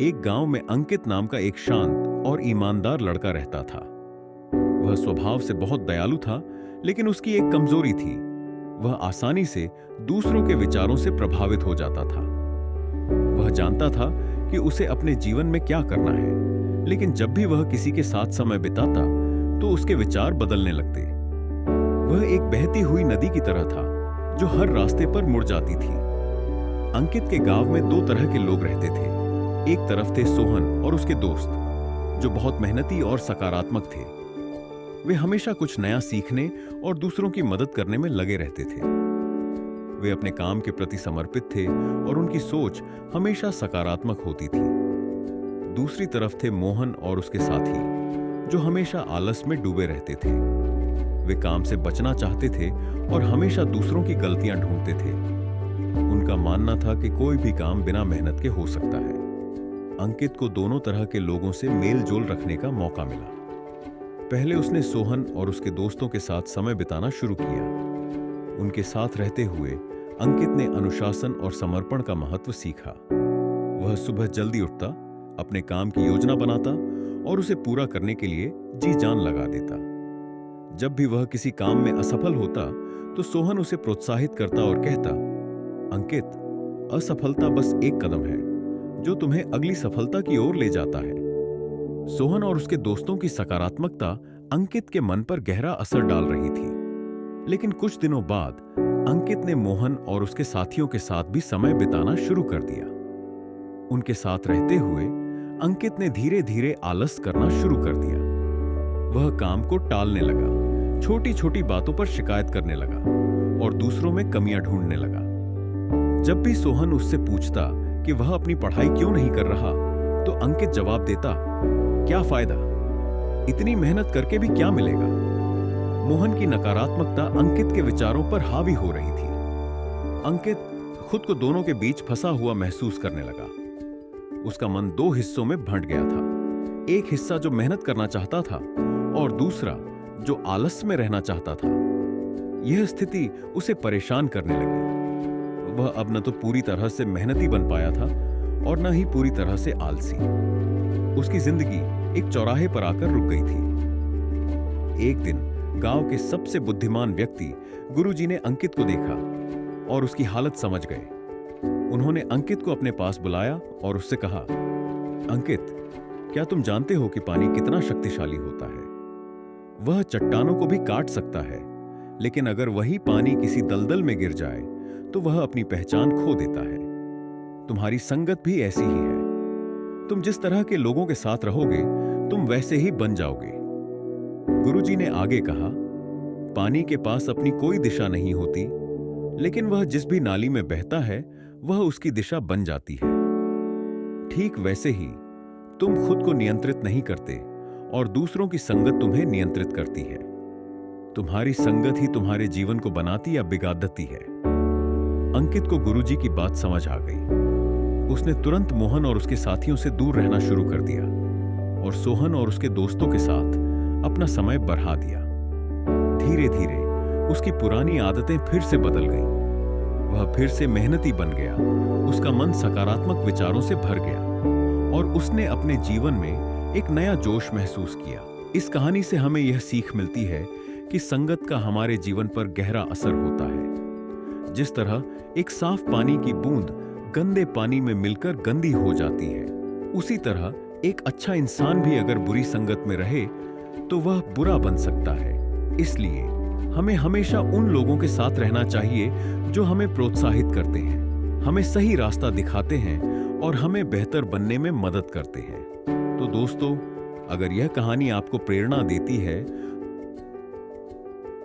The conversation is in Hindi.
एक गांव में अंकित नाम का एक शांत और ईमानदार लड़का रहता था। वह स्वभाव से बहुत दयालु था, लेकिन उसकी एक कमजोरी थी। वह आसानी से दूसरों के विचारों से प्रभावित हो जाता था। वह जानता था कि उसे अपने जीवन में क्या करना है, लेकिन जब भी वह किसी के साथ समय बिताता तो उसके विचार बदलने लगते। वह एक बहती हुई नदी की तरह था जो हर रास्ते पर मुड़ जाती थी। अंकित के गांव में दो तरह के लोग रहते थे। एक तरफ थे सोहन और उसके दोस्त, जो बहुत मेहनती और सकारात्मक थे। वे हमेशा कुछ नया सीखने और दूसरों की मदद करने में लगे रहते थे। वे अपने काम के प्रति समर्पित थे और उनकी सोच हमेशा सकारात्मक होती थी। दूसरी तरफ थे मोहन और उसके साथी, जो हमेशा आलस में डूबे रहते थे। वे काम से बचना चाहते थे और हमेशा दूसरों की गलतियां ढूंढते थे। उनका मानना था कि कोई भी काम बिना मेहनत के हो सकता है। अंकित को दोनों तरह के लोगों से मेल जोल रखने का मौका मिला। पहले उसने सोहन और उसके दोस्तों के साथ समय बिताना शुरू किया। उनके साथ रहते हुए अंकित ने अनुशासन और समर्पण का महत्व सीखा। वह सुबह जल्दी उठता, अपने काम की योजना बनाता और उसे पूरा करने के लिए जी जान लगा देता। जब भी वह किसी काम में असफल होता तो सोहन उसे प्रोत्साहित करता और कहता, अंकित, असफलता बस एक कदम है जो तुम्हें अगली सफलता की ओर ले जाता है। सोहन और उसके दोस्तों की सकारात्मकता अंकित के मन पर गहरा असर डाल रही थी। लेकिन कुछ दिनों बाद अंकित ने मोहन और उसके साथियों के साथ भी समय बिताना शुरू कर दिया। उनके साथ रहते हुए अंकित ने धीरे धीरे आलस करना शुरू कर दिया। वह काम को टालने लगा, छोटी छोटी बातों पर शिकायत करने लगा और दूसरों में कमियां ढूंढने लगा। जब भी सोहन उससे पूछता कि वह अपनी पढ़ाई क्यों नहीं कर रहा, तो अंकित जवाब देता, क्या फायदा, इतनी मेहनत करके भी क्या मिलेगा। मोहन की नकारात्मकता अंकित के विचारों पर हावी हो रही थी। अंकित खुद को दोनों के बीच फंसा हुआ महसूस करने लगा। उसका मन दो हिस्सों में बंट गया था। एक हिस्सा जो मेहनत करना चाहता था और दूसरा जो आलस में रहना चाहता था। यह स्थिति उसे परेशान करने लगी। वह अब न तो पूरी तरह से मेहनती बन पाया था और न ही पूरी तरह से आलसी। उसकी जिंदगी एक चौराहे पर आकर रुक गई थी। एक दिन गांव के सबसे बुद्धिमान व्यक्ति गुरुजी ने अंकित को देखा और उसकी हालत समझ गए। उन्होंने अंकित को अपने पास बुलाया और उससे कहा, अंकित, क्या तुम जानते हो कि पानी कितना शक्तिशाली होता है? वह चट्टानों को भी काट सकता है, लेकिन अगर वही पानी किसी दलदल में गिर जाए तो वह अपनी पहचान खो देता है। तुम्हारी संगत भी ऐसी ही है। तुम जिस तरह के लोगों के साथ रहोगे, तुम वैसे ही बन जाओगे। गुरुजी ने आगे कहा, पानी के पास अपनी कोई दिशा नहीं होती, लेकिन वह जिस भी नाली में बहता है वह उसकी दिशा बन जाती है। ठीक वैसे ही तुम खुद को नियंत्रित नहीं करते और दूसरों की संगत तुम्हें नियंत्रित करती है। तुम्हारी संगत ही तुम्हारे जीवन को बनाती या बिगाड़ती है। अंकित को गुरुजी की बात समझ आ गई। उसने तुरंत मोहन और उसके साथियों से दूर रहना शुरू कर दिया और सोहन और उसके दोस्तों के साथ अपना समय बढ़ा दिया। धीरे धीरे उसकी पुरानी आदतें फिर से बदल गईं। वह फिर से मेहनती बन गया। उसका मन सकारात्मक विचारों से भर गया और उसने अपने जीवन में एक नया जोश महसूस किया। इस कहानी से हमें यह सीख मिलती है कि संगत का हमारे जीवन पर गहरा असर होता है। जिस तरह एक साफ पानी की बूंद गंदे पानी में मिलकर गंदी हो जाती है, उसी तरह एक अच्छा इंसान भी अगर बुरी संगत में रहे तो वह बुरा बन सकता है। इसलिए हमें हमेशा उन लोगों के साथ रहना चाहिए जो हमें प्रोत्साहित करते हैं, हमें सही रास्ता दिखाते हैं और हमें बेहतर बनने में मदद करते हैं। तो दोस्तों, अगर यह कहानी आपको प्रेरणा देती है